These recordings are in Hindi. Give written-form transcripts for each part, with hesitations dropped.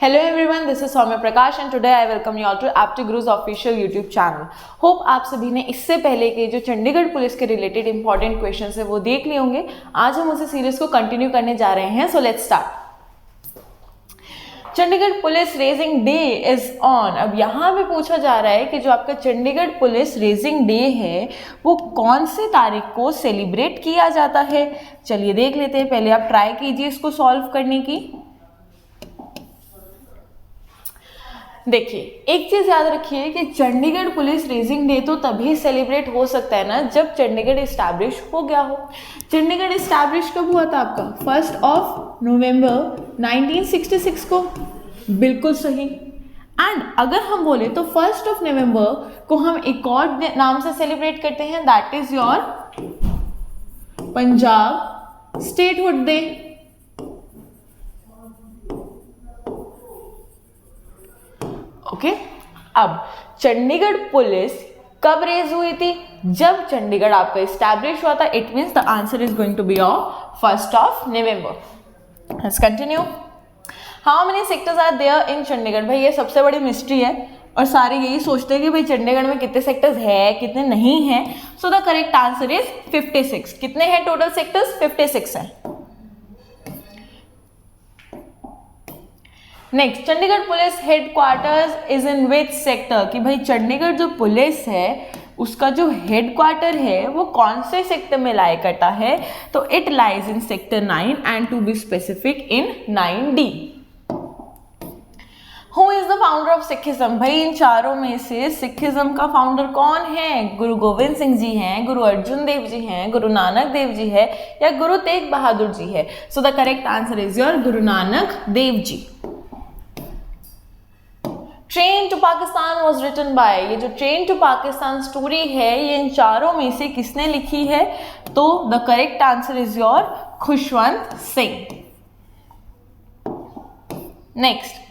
Hello everyone, this is Saumya Prakash and today I welcome you all to Aptiguru's official YouTube channel. Hope आप सभी ने इससे पहले के जो चंडीगढ़ पुलिस के रिलेटेड इंपॉर्टेंट क्वेश्चंस है वो देख लिए होंगे. आज हम उसी सीरीज को कंटिन्यू करने जा रहे हैं. So let's start. Chandigarh police raising day is on. अब यहाँ पे पूछा जा रहा है कि जो आपका चंडीगढ़ पुलिस रेजिंग डे है वो कौन से तारीख को सेलिब्रेट किया जाता है. चलिए देख लेते हैं. पहले आप ट्राई कीजिए इसको सॉल्व करने की. देखिए, एक चीज याद रखिए कि चंडीगढ़ पुलिस रेजिंग डे तो तभी सेलिब्रेट हो सकता है ना जब चंडीगढ़ इस्टेब्लिश हो गया हो. चंडीगढ़ इस्टेब्लिश कब हुआ था आपका? 1 नवंबर 1966 को. बिल्कुल सही. एंड अगर हम बोले तो 1 नवंबर को हम एक और नाम से सेलिब्रेट करते हैं, that is your Punjab statehood day. Okay. अब चंडीगढ़ पुलिस कब रेज हुई थी? जब चंडीगढ़ आपका इस्टेब्लिश हुआ था. It means the answer is going to be of 1 November. Let's continue. How many sectors are there in Chandigarh? भाई ये सबसे बड़ी मिस्ट्री है और सारे यही सोचते हैं कि भाई चंडीगढ़ में कितने सेक्टर्स है कितने नहीं है. So the correct answer is 56. कितने हैं टोटल सेक्टर्स? 56 है. Next, Chandigarh police headquarters is in which sector? कि भाई चंडीगढ़ जो पुलिस है उसका जो हेडक्वार्टर है वो कौन से सेक्टर में लाया करता है? तो it lies in sector 9 and to be specific in 9D. Who is the founder of Sikhism? भाई इन चारों में से सिखिज्म का फाउंडर कौन है? गुरु गोविंद सिंह जी हैं, गुरु अर्जुन देव जी हैं, गुरु नानक देव जी है या गुरु तेग बहादुर जी है? So the correct answer is your Guru Nanak Dev ji. Train to Pakistan was written by. ये जो ट्रेन टू पाकिस्तान स्टोरी है ये इन चारों में से किसने लिखी है? तो the correct answer is your Khushwant Singh. Next,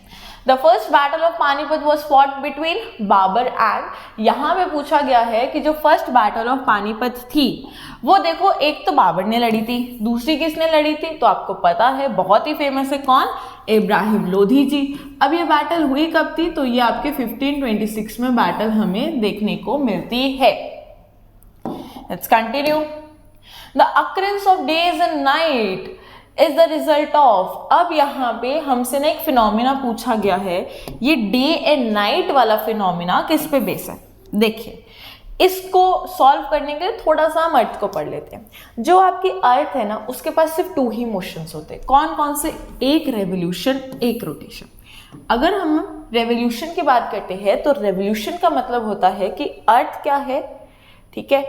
the first battle of Panipat was fought between Babur and. यहां पे पूछा गया है कि जो फर्स्ट बैटल ऑफ पानीपत थी वो देखो, एक तो बाबर ने लड़ी थी, दूसरी किसने लड़ी थी? तो आपको पता है, बहुत ही फेमस है. कौन? इब्राहिम लोधी जी. अब ये बैटल हुई कब थी? तो ये आपके 1526 में बैटल हमें देखने को मिलती है. Let's continue. The occurrence of days and night is the result of. अब यहाँ पे हमसे ना एक फिनोमिना पूछा गया है. ये डे एंड नाइट वाला फिनोमिना किस पे बेस है? देखिए, इसको सॉल्व करने के लिए थोड़ा सा हम अर्थ को पढ़ लेते हैं. जो आपकी अर्थ है ना उसके पास सिर्फ 2 ही मोशंस होते हैं. कौन कौन से? एक रेवोल्यूशन, एक रोटेशन. अगर हम रेवोल्यूशन की बात करते हैं तो रेवोल्यूशन का मतलब होता है कि अर्थ क्या है, ठीक है,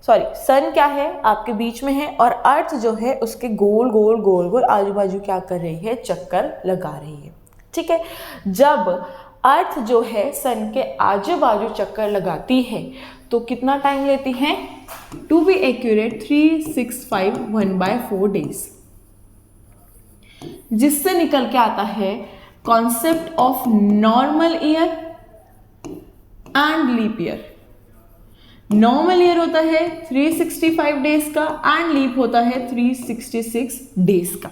सॉरी सन क्या है आपके बीच में है और अर्थ जो है उसके गोल गोल गोल गोल आजू बाजू क्या कर रही है? चक्कर लगा रही है. ठीक है. जब अर्थ जो है सन के आजू बाजू चक्कर लगाती है तो कितना टाइम लेती है? To be accurate 365 days. जिससे निकल के आता है concept of normal year and leap year. Normal year होता है 365 डेज का एंड लीप होता है 366 डेज का.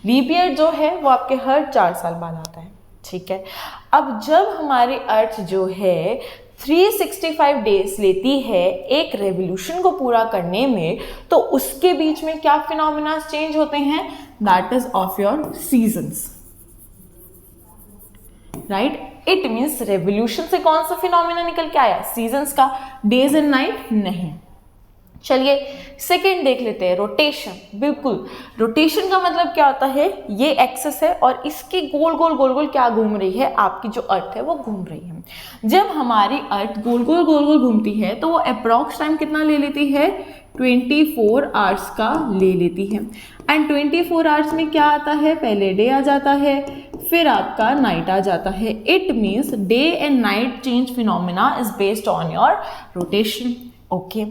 लीप ईयर जो है वो आपके हर 4 साल बाद आता है. ठीक है. अब जब हमारी अर्थ जो है 365 डेज लेती है एक रेवोल्यूशन को पूरा करने में, तो उसके बीच में क्या फिनोमिना चेंज होते हैं? That is of your seasons. Right. It means revolution से कौन सा फिनोमिना निकल के आया? सीजन्स का. डेज एंड नाइट नहीं. चलिए सेकेंड देख लेते हैं, रोटेशन. बिल्कुल, रोटेशन का मतलब क्या होता है? ये एक्सिस है और इसके गोल गोल गोल गोल क्या घूम रही है? आपकी जो अर्थ है वो घूम रही है. जब हमारी अर्थ गोल गोल गोल गोल घूमती है तो वो अप्रॉक्स टाइम कितना ले लेती है? 24 आवर्स का ले लेती है. एंड 24 आवर्स में क्या आता है? पहले डे आ जाता है, फिर आपका नाइट आ जाता है. It means day and night change phenomena is based on your rotation. Okay,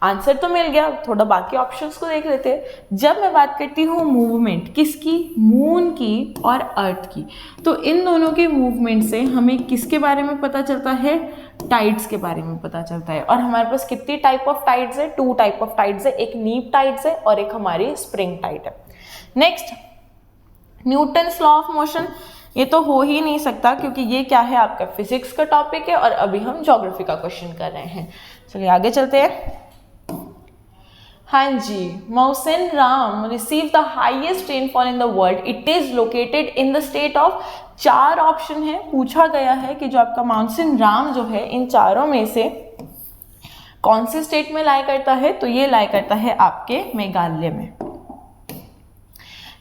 answer तो मिल गया. थोड़ा बाकी ऑप्शंस को देख लेते हैं. जब मैं बात करती हूँ मूवमेंट किसकी? मून की और अर्थ की. तो इन दोनों के मूवमेंट से हमें किसके बारे में पता चलता है? टाइड्स के बारे में पता चलता है. और हमारे पास कितनी टाइप ऑफ टाइड्स है? 2 टाइप ऑफ टाइड्स है. एक नीप टाइड्स है और एक हमारी स्प्रिंग टाइड है. Next, Newton's law of motion. ये तो हो ही नहीं सकता क्योंकि ये क्या है, आपका फिजिक्स का टॉपिक है और अभी हम ज्योग्राफी का क्वेश्चन कर रहे हैं। चलिए आगे चलते हैं। हाँ जी, Mawsynram receive the highest rainfall in the world, it is located in the state of, 4 option है, पूछा गया है कि जो आपका माउसेन राम जो है इन चारों में से कौन से स्टेट में लाई करता है, तो ये लाई करता है आपके मेघालय में।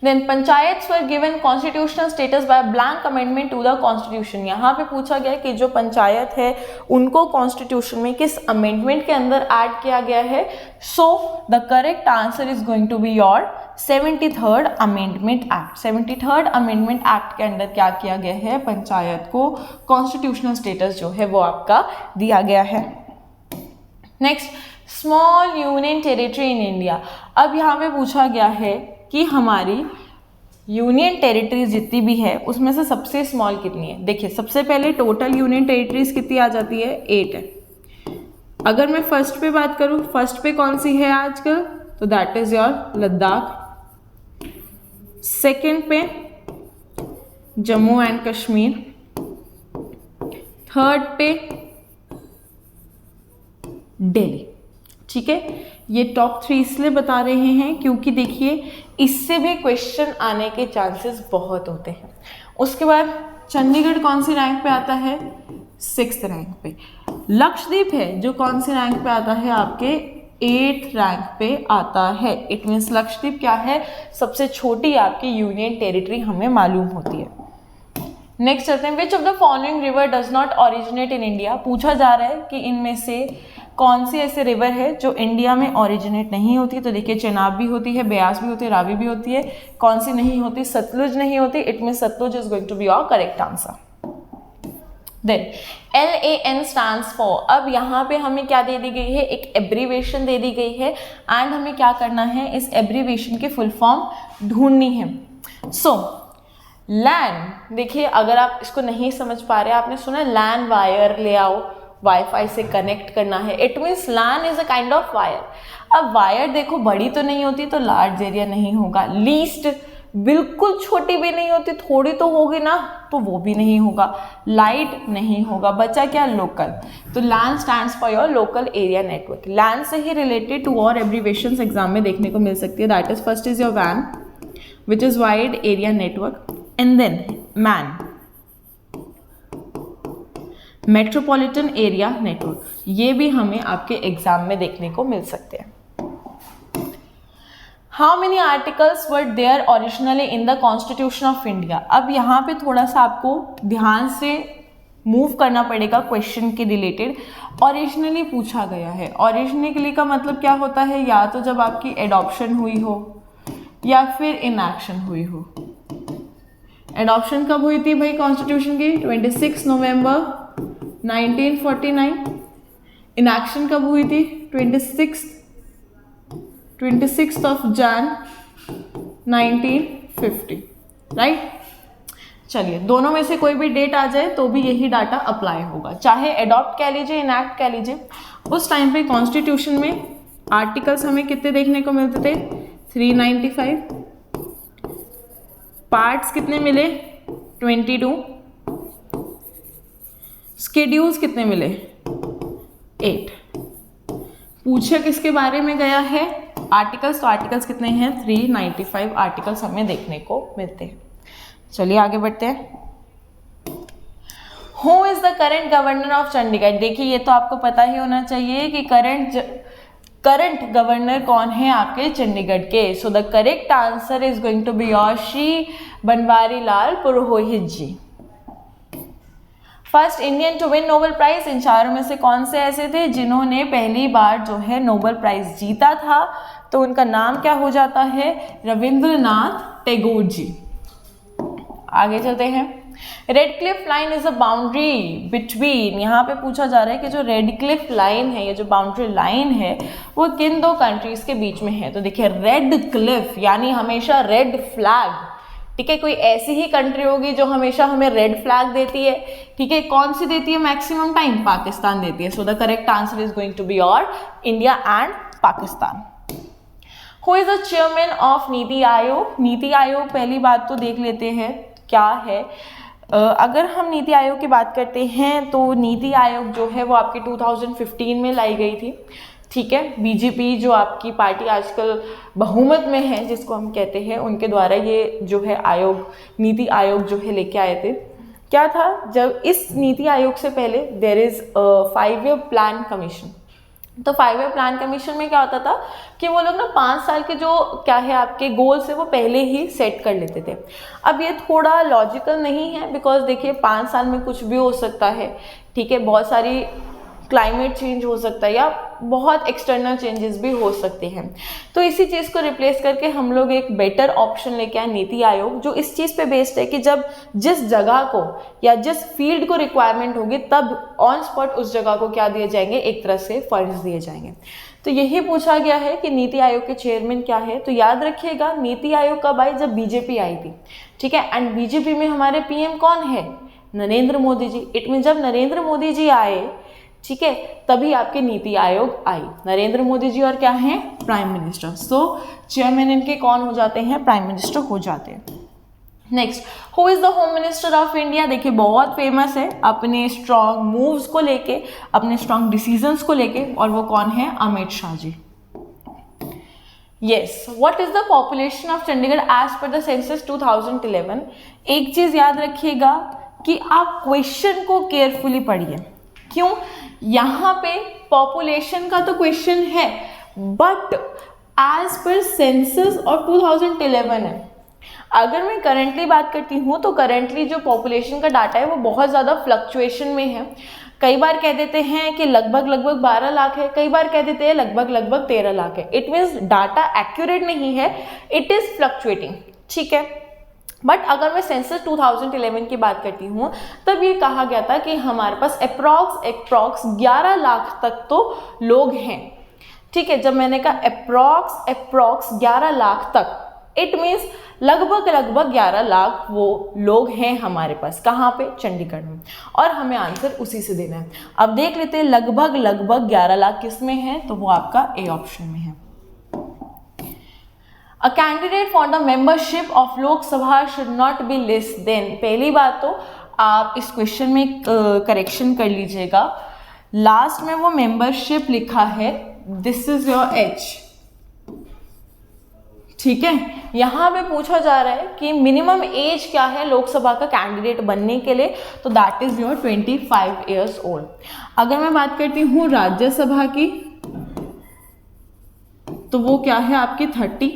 Then panchayat were given constitutional status by blank amendment to the constitution, यहाँ पे पूछा गया कि जो पंचायत है उनको कॉन्स्टिट्यूशन में किस अमेंडमेंट के अंदर ऐड किया गया है। So the correct answer is going to be your 73rd amendment act. 73rd amendment act के अंदर क्या किया गया है, पंचायत को कॉन्स्टिट्यूशनल स्टेटस जो है वो आपका दिया गया है। Next, small union territory in India. अब यहाँ पे पूछा गया है कि हमारी यूनियन टेरिटरीज जितनी भी है उसमें से सबसे स्मॉल कितनी है। देखिए सबसे पहले टोटल यूनियन टेरिटरीज कितनी आ जाती है, 8 है। अगर मैं फर्स्ट पे बात करूँ, फर्स्ट पे कौन सी है आजकल, तो that is your Ladakh. Second पे जम्मू एंड कश्मीर। थर्ड पे दिल्ली। ठीक है, ये टॉप 3 इसलिए बता रहे हैं क्योंकि देखिए इससे भी क्वेश्चन आने के चांसेस बहुत होते हैं। उसके बाद चंडीगढ़ कौन सी रैंक पे आता है, 6th रैंक पे। लक्षद्वीप है जो कौन सी रैंक पे आता है, आपके 8th रैंक पे आता है। इट मीन्स लक्षद्वीप क्या है, सबसे छोटी आपकी यूनियन टेरिटरी हमें मालूम होती है। नेक्स्ट चलते हैं, विच of the following river does not originate in India. पूछा जा रहा है कि इनमें से कौन सी ऐसे रिवर है जो इंडिया में ओरिजिनेट नहीं होती। तो देखिए चेनाब भी होती है, ब्यास भी होती है, रावी भी होती है। कौन सी नहीं होती, सतलुज नहीं होती। It mean Sutlej is going to be your correct answer. Then LAN stands for. अब यहाँ पे हमें क्या दे दी गई है, एक एब्रीवेशन दे दी गई है एंड हमें क्या करना है, इस एब्रीवेशन की फुल फॉर्म ढूंढनी है। सो लैन, देखिए अगर आप इसको नहीं समझ पा रहे, आपने सुना लैन वायर ले आओ, वाईफाई से कनेक्ट करना है। It means LAN is a kind of wire. अब वायर देखो बड़ी तो नहीं होती तो लार्ज एरिया नहीं होगा, लीस्ट बिल्कुल छोटी भी नहीं होती, थोड़ी तो होगी ना, तो वो भी नहीं होगा, लाइट नहीं होगा, बचा क्या, लोकल। तो LAN stands for your local area network. LAN से ही रिलेटेड टू और एब्रीवेशंस एग्जाम में देखने को मिल सकती है। That is first is your वैन which is wide area network, and then MAN metropolitan area network. ये भी हमें आपके एग्जाम में देखने को मिल सकते हैं। How many articles were there originally in the constitution of India. अब यहाँ पे थोड़ा सा आपको ध्यान से मूव करना पड़ेगा क्वेश्चन के रिलेटेड। ओरिजिनली पूछा गया है, ओरिजिनली का मतलब क्या होता है, या तो जब आपकी एडॉप्शन हुई हो या फिर इनएक्शन हुई हो। एडॉप्शन कब हुई थी भाई कॉन्स्टिट्यूशन की, 26 नवंबर 1949। इनएक्शन कब हुई थी, 26th ऑफ जैन 1950, राइट। चलिए दोनों में से कोई भी डेट आ जाए तो भी यही डाटा अप्लाई होगा, चाहे एडॉप्ट कह लीजिए, इनैक्ट कह लीजिए। उस टाइम पे कॉन्स्टिट्यूशन में आर्टिकल्स हमें कितने देखने को मिलते थे, 395। पार्ट्स कितने मिले, 22। स्केड्यूल्स कितने मिले, 8। पूछा किसके बारे में गया है, आर्टिकल्स। तो आर्टिकल्स कितने हैं, 395 आर्टिकल्स हमें देखने को मिलते हैं। चलिए आगे बढ़ते हैं। Who is the current governor of Chandigarh. देखिए ये तो आपको पता ही होना चाहिए कि करंट गवर्नर कौन है आपके चंडीगढ़ के। So the correct answer is going to be your Shri Banwari Lal Purohit ji. First Indian to win Nobel prize. इन चारों में से कौन से ऐसे थे जिन्होंने पहली बार जो है नोबेल प्राइज जीता था, तो उनका नाम क्या हो जाता है, रविंद्रनाथ टैगोर जी। आगे चलते हैं। Red Cliff line is a boundary between. यहाँ पे पूछा जा रहा है कि जो रेड क्लिफ लाइन है, ये जो बाउंड्री लाइन है, वो किन दो कंट्रीज के बीच में है। तो देखिए रेड क्लिफ यानी हमेशा रेड फ्लैग, ठीक है। कोई ऐसी ही कंट्री होगी जो हमेशा हमें रेड फ्लैग देती है, ठीक है। कौन सी देती है मैक्सिमम टाइम, पाकिस्तान देती है। So the correct answer is going to be your India and Pakistan. Who is the chairman of NITI Aayog. NITI Aayog पहली बात तो देख लेते हैं क्या है। अगर हम नीति आयोग की बात करते हैं तो नीति आयोग जो है वो आपकी 2015 में लाई गई थी, ठीक है। बीजेपी जो आपकी पार्टी आजकल बहुमत में है जिसको हम कहते हैं, उनके द्वारा ये जो है आयोग, नीति आयोग जो है लेके आए थे। क्या था, जब इस नीति आयोग से पहले there is 5 year plan commission. तो 5 ईयर प्लान कमीशन में क्या होता था कि वो लोग ना 5 साल के जो क्या है आपके गोल्स है वो पहले ही सेट कर लेते थे। अब ये थोड़ा लॉजिकल नहीं है, बिकॉज देखिए 5 साल में कुछ भी हो सकता है, ठीक है। बहुत सारी क्लाइमेट चेंज हो सकता है या बहुत एक्सटर्नल चेंजेस भी हो सकते हैं। तो इसी चीज़ को रिप्लेस करके हम लोग एक बेटर ऑप्शन लेके आए, नीति आयोग, जो इस चीज़ पे बेस्ड है कि जब जिस जगह को या जिस फील्ड को रिक्वायरमेंट होगी तब ऑन स्पॉट उस जगह को क्या दिए जाएंगे, एक तरह से फंड्स दिए जाएंगे। तो यही पूछा गया है कि नीति आयोग के चेयरमैन क्या है। तो याद रखिएगा नीति आयोग कब आई, जब बीजेपी आई थी, ठीक है। एंड बीजेपी में हमारे पीएम कौन है, नरेंद्र मोदी जी। इट मीन जब नरेंद्र मोदी जी आए, ठीक है, तभी आपके नीति आयोग आई। नरेंद्र मोदी जी और क्या हैं, प्राइम मिनिस्टर। सो चेयरमैन इनके कौन हो जाते हैं, प्राइम मिनिस्टर हो जाते हैं। Next, who is the home minister of India. देखिए बहुत फेमस है अपने स्ट्रॉन्ग मूव्स को लेके, अपने स्ट्रॉन्ग डिसीजंस को लेके, और वो कौन है, Amit Shah ji. Yes, what is the population of Chandigarh as per the census 2011। एक चीज याद रखिएगा कि आप क्वेश्चन को केयरफुली पढ़िए। क्यों, यहाँ पे पॉपुलेशन का तो क्वेश्चन है, बट एज पर सेंसस और 2011 है। अगर मैं करंटली बात करती हूँ तो करंटली जो पॉपुलेशन का डाटा है वो बहुत ज़्यादा फ्लक्चुएशन में है। कई बार कह देते हैं कि लगभग 12 लाख है, कई बार कह देते हैं लगभग 13 लाख है। इट मीन्स डाटा एक्यूरेट नहीं है, इट इज़ फ्लक्चुएटिंग, ठीक है। बट अगर मैं सेंसस 2011 की बात करती हूँ तब ये कहा गया था कि हमारे पास अप्रॉक्स 11 लाख तक तो लोग हैं, ठीक है। जब मैंने कहा अप्रॉक्स 11 लाख तक, इट मीन्स लगभग 11 लाख वो लोग हैं हमारे पास। कहाँ पे, चंडीगढ़ में। और हमें आंसर उसी से देना है। अब देख लेते हैं लगभग 11 लाख किस में है, तो वो आपका ए ऑप्शन में है। A candidate for the membership of लोक सभा should not be less than। पहली बात तो आप इस क्वेश्चन में करेक्शन कर लीजिएगा, लास्ट में वो मेंबरशिप लिखा है, दिस इज योर एज, ठीक है। यहाँ पे पूछा जा रहा है कि मिनिमम एज क्या है लोकसभा का कैंडिडेट बनने के लिए, तो that is your 25 years old. अगर मैं बात करती हूँ राज्यसभा की तो वो क्या है आपकी 30।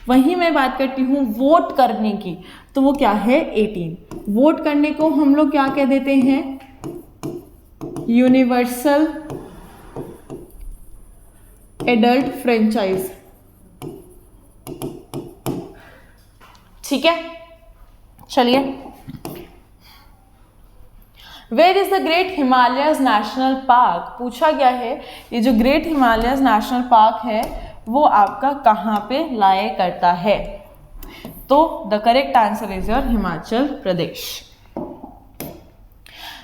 वहीं मैं बात करती हूँ वोट करने की तो वो क्या है 18। वोट करने को हम लोग क्या कह देते हैं, यूनिवर्सल एडल्ट फ्रेंचाइज, ठीक है। चलिए, where is the great Himalayas national park. पूछा गया है ये जो ग्रेट हिमालयस नेशनल पार्क है वो आपका कहाँ पे लाया करता है, तो the correct answer is your Himachal Pradesh.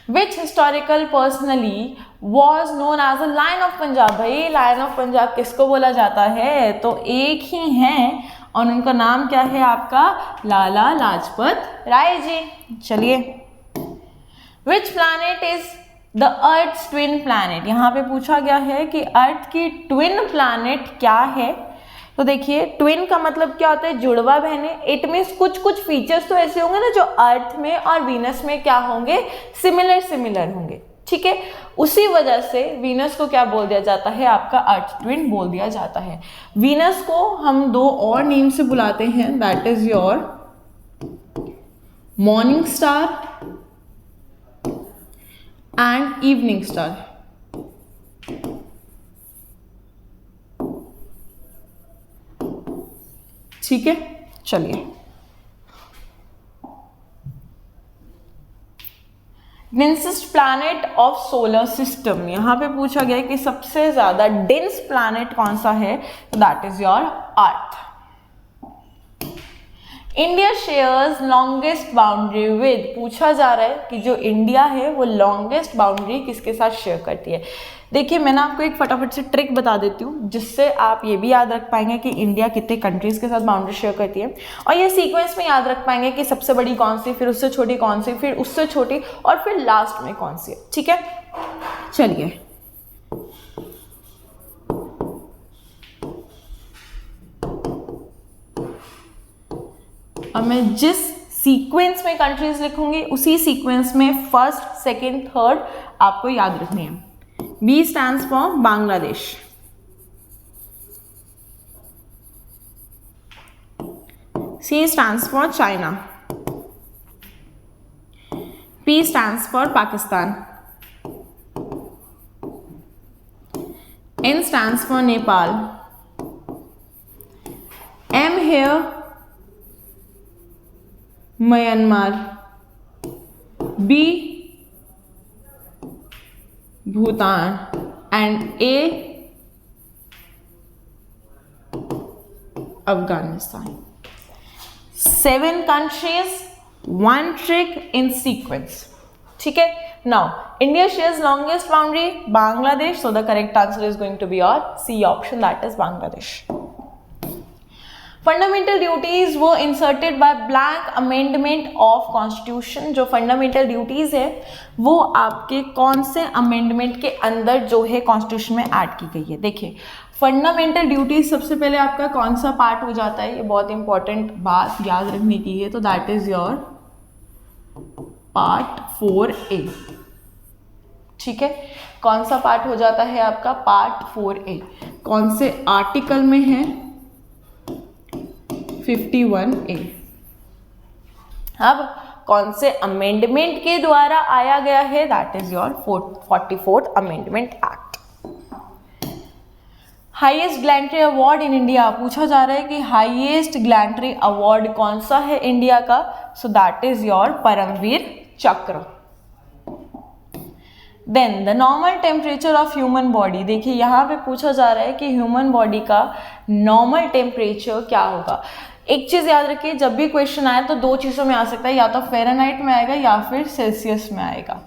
Which historical personally was known as a lion of Punjab. भाई लायन ऑफ पंजाब किसको बोला जाता है, तो एक ही हैं और उनका नाम क्या है आपका, लाला लाजपत राय जी। चलिए, which planet is the earth twin planet. यहाँ पे पूछा गया है कि अर्थ की ट्विन प्लैनेट क्या है। तो देखिए ट्विन का मतलब क्या होता है, जुड़वा बहने। इट मीन्स कुछ फीचर्स तो ऐसे होंगे ना जो अर्थ में और वीनस में क्या होंगे, सिमिलर होंगे, ठीक है। उसी वजह से वीनस को क्या बोल दिया जाता है, आपका अर्थ ट्विन बोल दिया जाता है। वीनस को हम 2 और नेम से बुलाते हैं, that is your morning star and evening star, ठीक है। चलिए, densest planet of solar system. यहां पे पूछा गया है कि सबसे ज्यादा डेंस प्लैनेट कौन सा है, तो that is your earth. India shares longest boundary with, पूछा जा रहा है कि जो इंडिया है वो लॉन्गेस्ट बाउंड्री किसके साथ शेयर करती है। देखिए मैं ना आपको एक फटाफट से ट्रिक बता देती हूँ जिससे आप ये भी याद रख पाएंगे कि इंडिया कितने कंट्रीज के साथ बाउंड्री शेयर करती है, और ये सीक्वेंस में याद रख पाएंगे कि सबसे बड़ी कौन सी, फिर उससे छोटी कौन सी, फिर उससे छोटी, और फिर लास्ट में कौन सी है। ठीक है, चलिए अब मैं जिस सीक्वेंस में कंट्रीज लिखूंगी उसी सीक्वेंस में फर्स्ट, सेकंड, थर्ड आपको याद रखनी है। B stands for Bangladesh, C stands for China, P stands for Pakistan, N stands for Nepal, M here Myanmar, B Bhutan, and A Afghanistan. 7 countries, 1 trick in sequence. ठीक है, now India shares longest boundary Bangladesh, so the correct answer is going to be your C option, that is Bangladesh. Fundamental duties वो inserted by blank amendment of constitution. जो फंडामेंटल ड्यूटीज है वो आपके कौन से अमेंडमेंट के अंदर जो है कॉन्स्टिट्यूशन में ऐड की गई है। देखिए फंडामेंटल ड्यूटीज सबसे पहले आपका कौन सा पार्ट हो जाता है, ये बहुत इंपॉर्टेंट बात याद रखने की है, तो that is your part 4A। ठीक है, कौन सा पार्ट हो जाता है आपका पार्ट 4A, कौन से आर्टिकल में है 51A। अब कौन से अमेंडमेंट के द्वारा आया गया है, that is your 44th amendment act. Highest gallantry award in India, पूछा जा रहा है कि हाईएस्ट ग्लैंट्री अवार्ड कौन सा है इंडिया का, so that is your Param Vir Chakra. Then the normal temperature of human body, देखिए यहाँ पे पूछा जा रहा है कि ह्यूमन बॉडी का नॉर्मल टेम्परेचर क्या होगा। एक चीज़ याद रखिए, जब भी क्वेश्चन आए तो 2 चीज़ों में आ सकता है, या तो फ़ारेनहाइट में आएगा या फिर सेल्सियस में आएगा।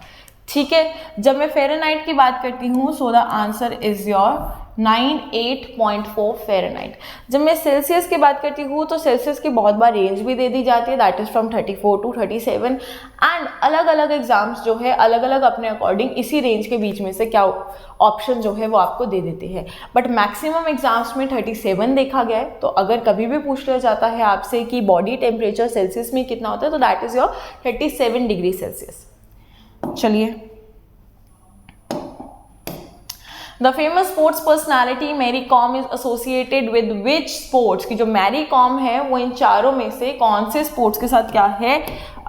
ठीक है, जब मैं फ़ारेनहाइट की बात करती हूँ so the answer is your 98.4 Fahrenheit. जब मैं सेल्सियस की बात करती हूँ तो सेल्सियस की बहुत बार रेंज भी दे दी जाती है, that is from 34 to 37, and अलग अलग एग्जाम्स जो है अलग अलग अपने अकॉर्डिंग इसी रेंज के बीच में से क्या ऑप्शन जो है वो आपको दे देते हैं, बट मैक्सिमम एग्जाम्स में 37 देखा गया है। तो अगर कभी भी पूछ लिया जाता है आपसे कि बॉडी टेम्परेचर सेल्सियस में कितना होता है, तो that is your 37 degree Celsius. चलिए, the famous sports personality Mary Kom is associated with which sports, की जो मैरी कॉम है वो इन चारों में से कौन से स्पोर्ट्स के साथ क्या है,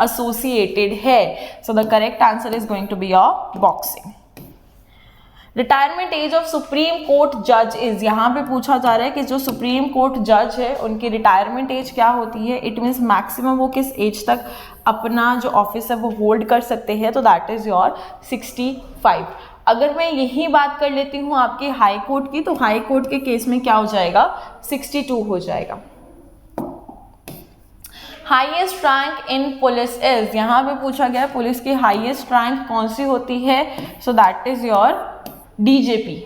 एसोसिएटेड है। So the correct answer is going to be your boxing. Retirement age of supreme court जज इज, यहाँ पे पूछा जा रहा है कि जो सुप्रीम कोर्ट जज है उनकी रिटायरमेंट एज क्या होती है। इट मीन्स मैक्सिमम वो किस एज तक अपना जो ऑफिस है वो होल्ड कर सकते हैं, तो दैट इज योर 65। अगर मैं यही बात कर लेती हूँ आपकी हाई कोर्ट की, तो हाई कोर्ट के केस में क्या हो जाएगा, 62 हो जाएगा। Highest rank in police is, यहाँ पे पूछा गया है पुलिस की हाईएस्ट रैंक कौन सी होती है, so that is your DGP.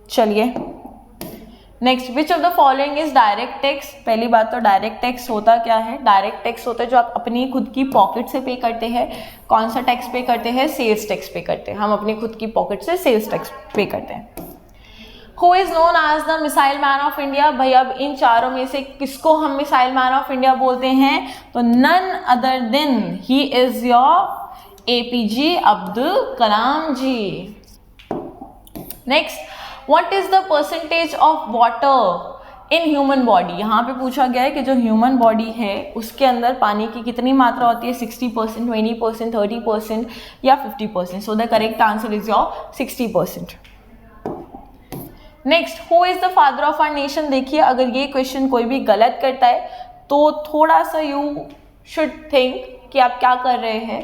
चलिए next, which of the following is direct tax. पहली बात तो डायरेक्ट टैक्स होता क्या है, डायरेक्ट टैक्स होता है जो आप अपनी खुद की पॉकेट से पे करते हैं। कौन सा टैक्स पे करते हैं, सेल्स टैक्स पे करते हैं, हम अपनी खुद की पॉकेट से सेल्स टैक्स पे करते हैं। Who is known as the missile man of India, भाई अब इन चारों में से किसको हम मिसाइल मैन ऑफ इंडिया बोलते हैं, तो none other than he is your APJ Abdul Kalam ji. Next, what is the percentage of water in human body, यहाँ पे पूछा गया है कि जो ह्यूमन बॉडी है उसके अंदर पानी की कितनी मात्रा होती है, 60%, 20%, 30% या 50%। So the correct answer is your 60%। Next, who is the father of our nation. देखिए अगर ये क्वेश्चन कोई भी गलत करता है तो थोड़ा सा यू शुड थिंक कि आप क्या कर रहे हैं।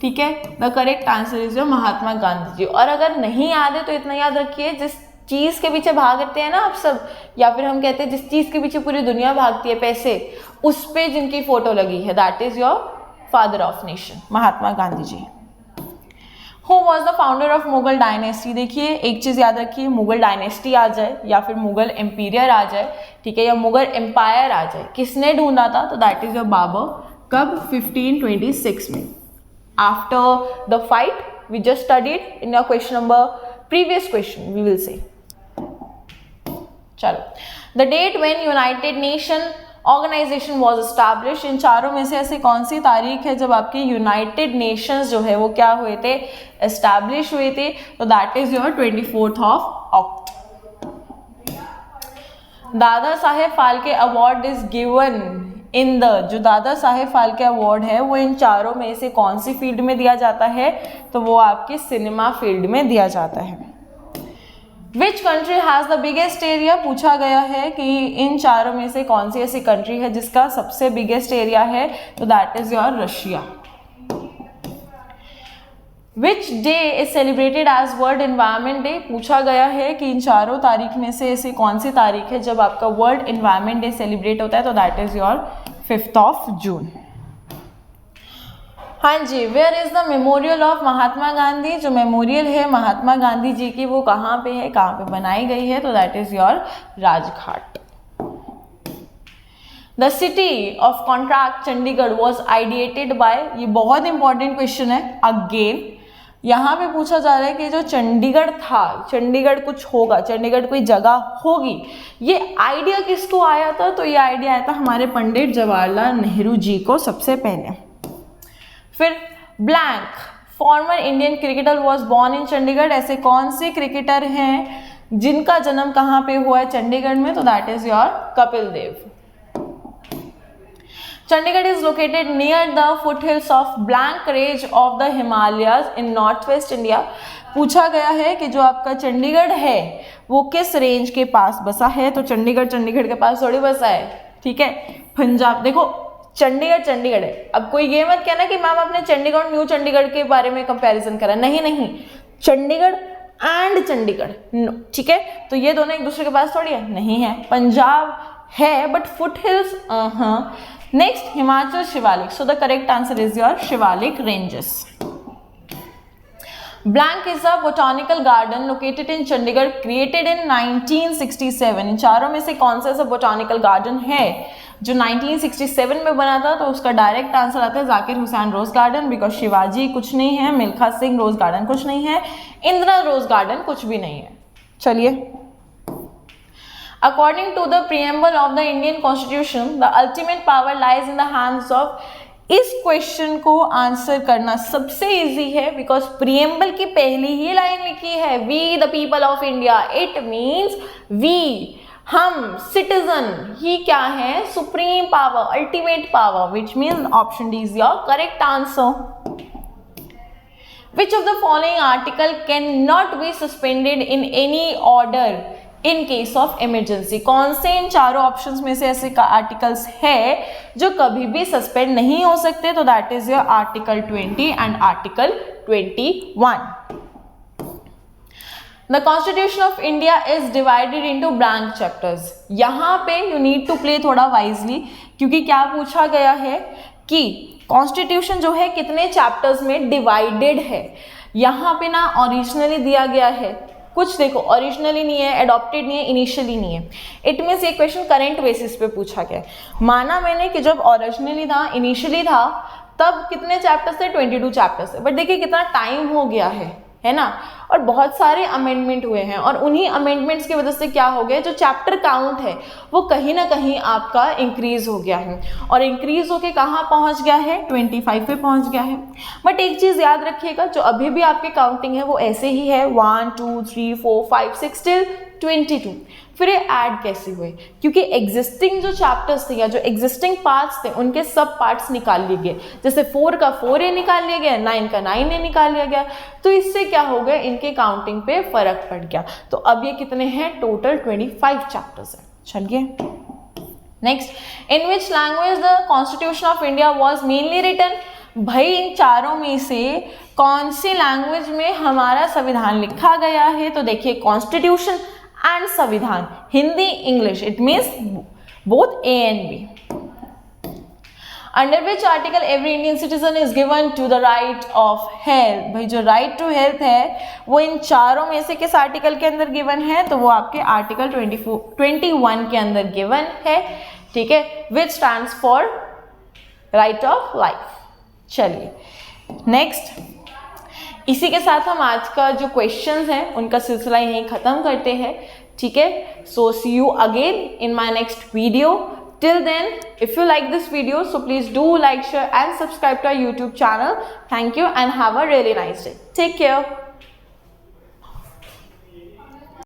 ठीक है, the correct answer is your Mahatma Gandhi ji. और अगर नहीं याद है तो इतना याद रखिए, जिस चीज के पीछे भागते हैं ना आप सब, या फिर हम कहते हैं जिस चीज के पीछे पूरी दुनिया भागती है, पैसे, उस पे जिनकी फोटो लगी है, that is your father of nation, Mahatma Gandhi ji. Who was the founder of Mughal dynasty? देखिए एक चीज याद रखिए, मुगल डायनेस्टी आ जाए या फिर मुगल एम्पीरियर आ जाए, ठीक है, या मुगल एम्पायर आ जाए, किसने ढूंढा था? तो दैट इज योर बाबर। कब? 1526 में, after the fight we just studied in your question number, previous question we will say. चलो, the date when United Nation Organization was establish, इन चारों में से ऐसी कौन सी तारीख है जब आपके यूनाइटेड नेशंस जो है वो क्या हुए थे? एस्टैब्लिश हुए थे। तो that is your 24 Oct. Dada Saheb Phalke award is given in the, जो दादा साहेब फाल्के अवार्ड है वो इन चारों में से कौन सी फील्ड में दिया जाता है? तो वो आपके सिनेमा फील्ड में दिया जाता है। Which country has the biggest area? पूछा गया है कि इन चारों में से कौन सी ऐसी कंट्री है जिसका सबसे बिगेस्ट एरिया है? तो that is your Russia. Which day is celebrated as world environment day? पूछा गया है कि इन चारों तारीख में से ऐसी कौन सी तारीख है जब आपका वर्ल्ड एनवायरमेंट डे सेलिब्रेट होता है? तो दैट इज योर 5 जून। हाँ जी, where is the memorial of Mahatma Gandhi? जो मेमोरियल है महात्मा गांधी जी की वो कहाँ पे है, कहाँ पे बनाई गई है? तो that is your Rajghat. The city of contract Chandigarh was ideated by, ये बहुत इंपॉर्टेंट क्वेश्चन है अगेन, यहाँ पे पूछा जा रहा है कि जो चंडीगढ़ था, चंडीगढ़ कुछ होगा, चंडीगढ़ कोई जगह होगी, ये आइडिया किसको आया था? तो ये आइडिया आया था हमारे पंडित जवाहरलाल नेहरू जी को सबसे पहले। फिर blank, former Indian cricketer was born in Chandigarh, ऐसे कौन से क्रिकेटर हैं जिनका जन्म कहाँ पे हुआ है? चंडीगढ़ में। तो that is your Kapil Dev. Chandigarh is located near the foot hills of blank range of the Himalayas in north west India. पूछा गया है कि जो आपका चंडीगढ़ है वो किस रेंज के पास बसा है? तो चंडीगढ़ के पास थोड़ी बसा है, ठीक है, पंजाब। देखो चंडीगढ़ है, अब कोई ये मत कहना कि मैम आपने चंडीगढ़ न्यू चंडीगढ़ के बारे में कंपैरिजन करा, नहीं, चंडीगढ़ एंड चंडीगढ़, ठीक है, तो ये दोनों एक दूसरे के पास थोड़ी है, नहीं है, पंजाब है but foot hills, next Himachal Shivalik, so the correct answer is your Shivalik ranges. Blank is a botanical garden located in Chandigarh created in 1967। इन चारों में से कौन सा ऐसा बोटानिकल गार्डन है जो 1967 में बना था? तो उसका डायरेक्ट आंसर आता है Zakir Hussain rose garden, because Shivaji कुछ नहीं है, मिल्खा सिंह रोज गार्डन कुछ नहीं है, इंदिरा रोज गार्डन कुछ भी नहीं है। चलिए, according to the preamble of the Indian constitution the ultimate power lies in the hands of, इस क्वेश्चन को आंसर करना सबसे इजी है बिकॉज प्रीएम्बल की पहली ही लाइन लिखी है we the people of India, it means we, हम, सिटीजन ही क्या है? Supreme power, ultimate power, which means option D is your correct answer. Which of the following article can not be suspended in any order in case of emergency? कौन से इन चारों ऑप्शंस में से ऐसे आर्टिकल्स है जो कभी भी सस्पेंड नहीं हो सकते? तो that is your article 20 and article 21। The Constitution of India is divided into blank chapters. यहाँ पे you need to play थोड़ा wisely, क्योंकि क्या पूछा गया है कि कॉन्स्टिट्यूशन जो है कितने चैप्टर्स में डिवाइडेड है। यहाँ पे ना ओरिजिनली दिया गया है कुछ, देखो ओरिजिनली नहीं है, एडॉप्टेड नहीं है, इनिशियली नहीं है, इट मीन्स ये क्वेश्चन करेंट बेसिस पे पूछा गया। माना मैंने कि जब ओरिजिनली था, इनिशियली था, तब कितने चैप्टर्स थे? 22 चैप्टर्स थे, बट देखिए कितना टाइम हो गया है ना, और बहुत सारे अमेंडमेंट हुए हैं, और उन्हीं अमेंडमेंट्स की वजह से क्या हो गया, जो चैप्टर काउंट है वो कहीं ना कहीं आपका इंक्रीज हो गया है, और इंक्रीज होके कहाँ पहुँच गया है? 25 पे पहुँच गया है। बट एक चीज़ याद रखिएगा, जो अभी भी आपकी काउंटिंग है वो ऐसे ही है 1 2 3 4 5 6 till 22। फिर ये ऐड कैसे हुए? क्योंकि एग्जिस्टिंग जो चैप्टर्स थे या जो एग्जिस्टिंग पार्ट्स थे उनके सब पार्ट्स निकाल लिए गए, जैसे 4 का 4 ए निकाल लिया गया, 9 का 9 ए निकाल लिया गया, तो इससे क्या हो गया, इनके काउंटिंग पे फर्क पड़ गया। तो अब ये कितने हैं? टोटल 25 चैप्टर्स हैं। चलिए next, in which language the constitution of India was mainly written? भाई इन चारों में से कौन सी लैंग्वेज में हमारा संविधान लिखा गया है? तो देखिए कॉन्स्टिट्यूशन एंड संविधान, Hindi English, it means both A and B. Under which article every Indian citizen is given to the right of health? भाई जो राइट टू हेल्थ है वो इन चारों में से किस आर्टिकल के अंदर गिवन है? तो वो आपके आर्टिकल 21 के अंदर गिवन है, ठीक है, विच stands for right of life. चलिए नेक्स्ट, इसी के साथ हम आज का जो क्वेश्चंस हैं उनका सिलसिला यहीं ख़त्म करते हैं, ठीक है। So see you again in my next video. Till then, if you like this video, so please do like, share and subscribe to our YouTube channel. Thank you and have a really nice day. Take care.